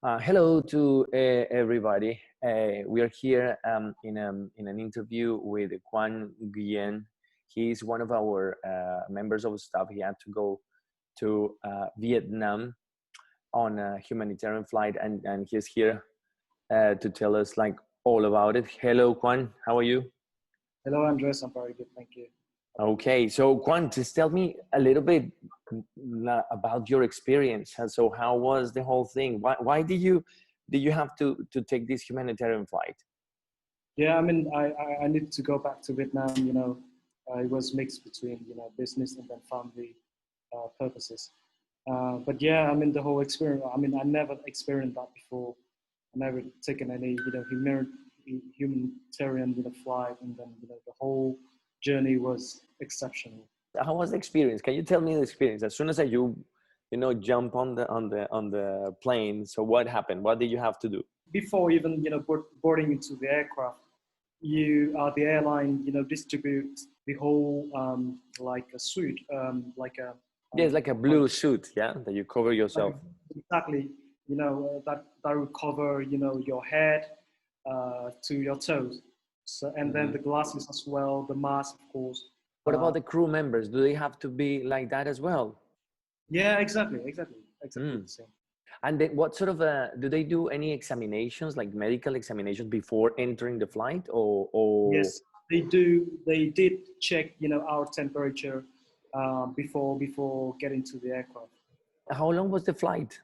Hello to everybody. We are here in an interview with Quan Nguyen. He's one of our members of staff. He had to go to Vietnam on a humanitarian flight, and he's here to tell us like all about it. Hello, Quan. How are you? Hello, Andres. I'm very good, thank you. Okay, so Quan, just tell me a little bit about your experience. So, how was the whole thing? Why did you have to take this humanitarian flight? Yeah, I need to go back to Vietnam. It was mixed between business and then family purposes. But yeah, the whole experience. I never experienced that before. I never taken any humanitarian flight, and then the whole journey was exceptional. How was the experience? Can you tell me the experience? As soon as you jump on the plane, so what happened? What did you have to do? Before even boarding into the aircraft, the airline distribute the whole like a suit, like a Yes, like a blue suit, yeah, that you cover yourself. exactly, that will cover your head to your toes. So, and then the glasses as well, the mask, of course. What about the crew members? Do they have to be like that as well? Yeah, exactly the same. And then what sort of do they do any examinations, like medical examinations before entering the flight, or? Yes, they do. They did check our temperature before getting to the aircraft. How long was the flight?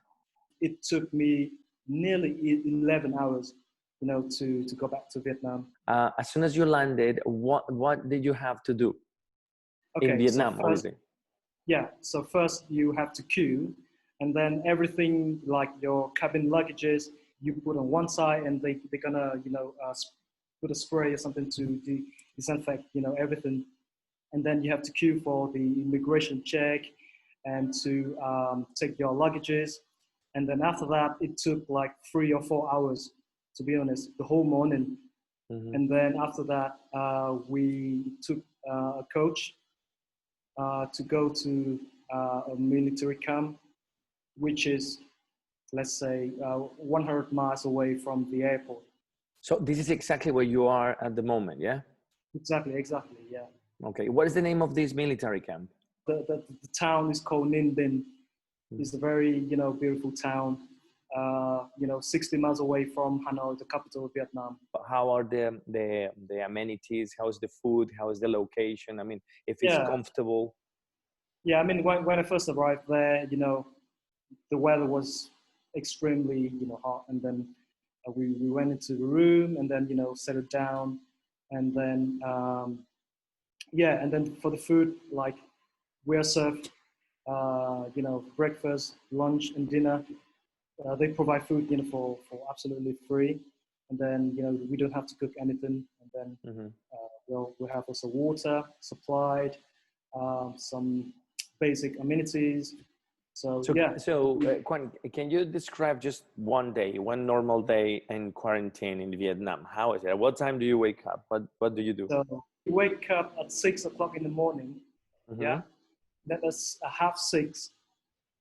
It took me nearly 11 hours, to go back to Vietnam. As soon as you landed, what did you have to do in Okay, so Vietnam, first, obviously? yeah, so first you have to queue, and then everything like your cabin luggages, you put on one side, and they're gonna, put a spray or something to disinfect, everything. And then you have to queue for the immigration check and to take your luggages. And then after that, it took like 3 or 4 hours, to be honest, the whole morning. And then after that, we took a coach to go to a military camp, which is, let's say, 100 miles away from the airport. So this is exactly where you are at the moment, yeah? Exactly, yeah. Okay, what is the name of this military camp? The town is called Ninh Bình. It's a very, beautiful town, 60 miles away from Hanoi, the capital of Vietnam. How are the amenities? How's the food? How is the location? I mean, if it's Yeah, comfortable. yeah. When I first arrived there, the weather was extremely, hot, and then we went into the room, and then settled down, and then yeah, and then for the food, like we are served, breakfast, lunch, and dinner. They provide food, for absolutely free, and then we don't have to cook anything, and then we'll have also water supplied, some basic amenities. So yeah. So Quan, can you describe just one day, one normal day in quarantine in Vietnam? How is it? At what time do you wake up? What do you do? So we wake up at 6 o'clock in the morning. Yeah. Then at 5:30,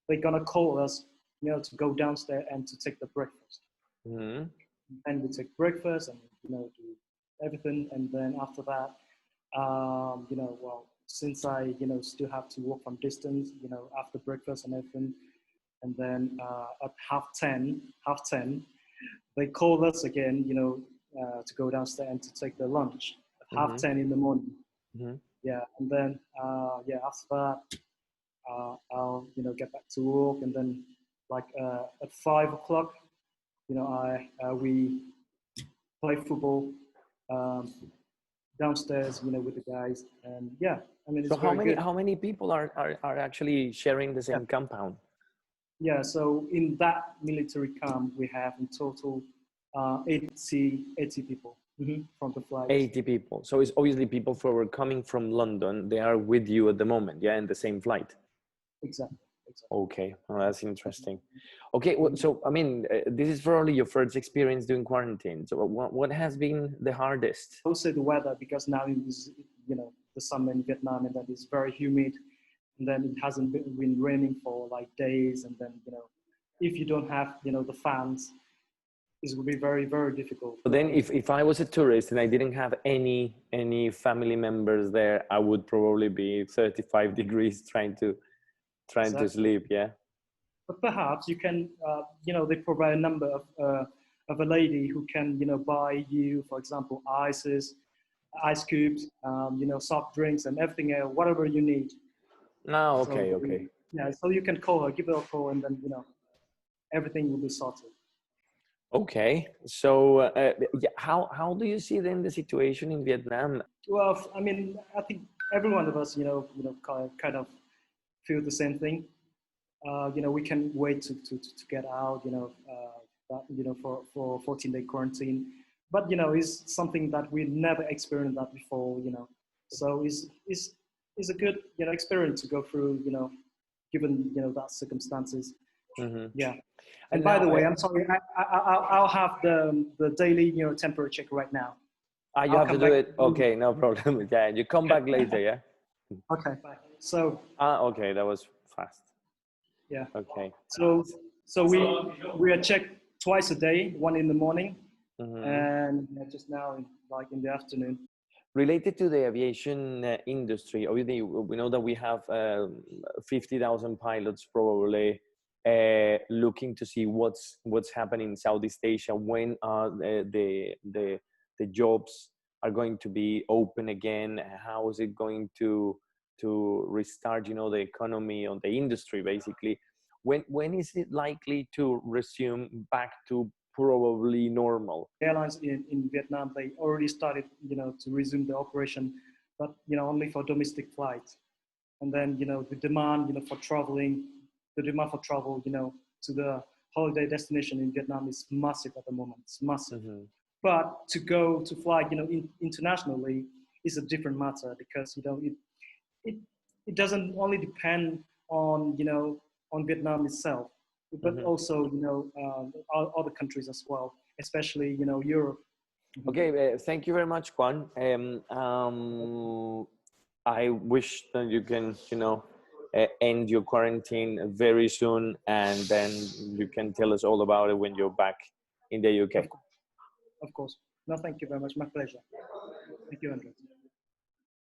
they're gonna call us, to go downstairs and to take the breakfast. And we take breakfast and do everything, and then after that, well, since I still have to walk from distance, after breakfast and everything, and then at half ten, they call us again, to go downstairs and to take the lunch at 10:30 in the morning. Yeah, and then yeah, after that, I'll get back to work, and then like at 5 o'clock, we play football downstairs, with the guys, and yeah, it's So very good. how many people are actually sharing the same Yeah. compound? Yeah, so in that military camp, we have in total 80 people from the flight. 80 people. So it's obviously people who were coming from London. They are with you at the moment, yeah, in the same flight. Exactly. Okay, well, that's interesting. Okay, well, so this is probably your first experience doing quarantine. So what has been the hardest? I would say the weather, because now it is, the summer in Vietnam, and that is very humid, and then it hasn't been raining for like days, and then if you don't have, the fans, it will be very, very difficult. But then if I was a tourist and I didn't have any family members there, I would probably be 35 degrees trying to Exactly. sleep. Yeah. But perhaps you can, they provide a number of a lady who can, buy you, for example, ice cubes, soft drinks and everything else, whatever you need. No, So, okay, okay. yeah, so you can call her, give her a call, and then, everything will be sorted. Okay, so yeah, how do you see then the situation in Vietnam? Well, I mean, I think every one of us, kind of feel the same thing. We can wait to get out, for 14-day quarantine. But, it's something that we never experienced that before, So it's a good, experience to go through, given, that circumstances. Mm-hmm. Yeah. And by now, the way, I'm sorry, I'll have the daily, temperature check right now. you have to do it. Okay, no problem. Yeah, you come back later. Yeah. Okay. So. Okay, that was fast. Yeah. Okay. So we are checked twice a day, one in the morning, and just now in the afternoon. Related to the aviation industry, obviously we know that we have 50,000 pilots probably looking to see what's happening in Southeast Asia. When are the jobs are going to be open again? How is it going to restart, the economy or the industry basically? When is it likely to resume back to probably normal? Airlines in Vietnam, they already started, to resume the operation, but, only for domestic flights. And then, the demand, for traveling, the demand for travel, to the holiday destination in Vietnam is massive at the moment. It's massive. Mm-hmm. But to go to fly, internationally is a different matter because, it doesn't only depend on, on Vietnam itself, but also, other countries as well, especially, Europe. Okay, thank you very much, Quan. I wish that you can, end your quarantine very soon, and then you can tell us all about it when you're back in the UK. Of course. No, thank you very much. My pleasure. Thank you, Andres.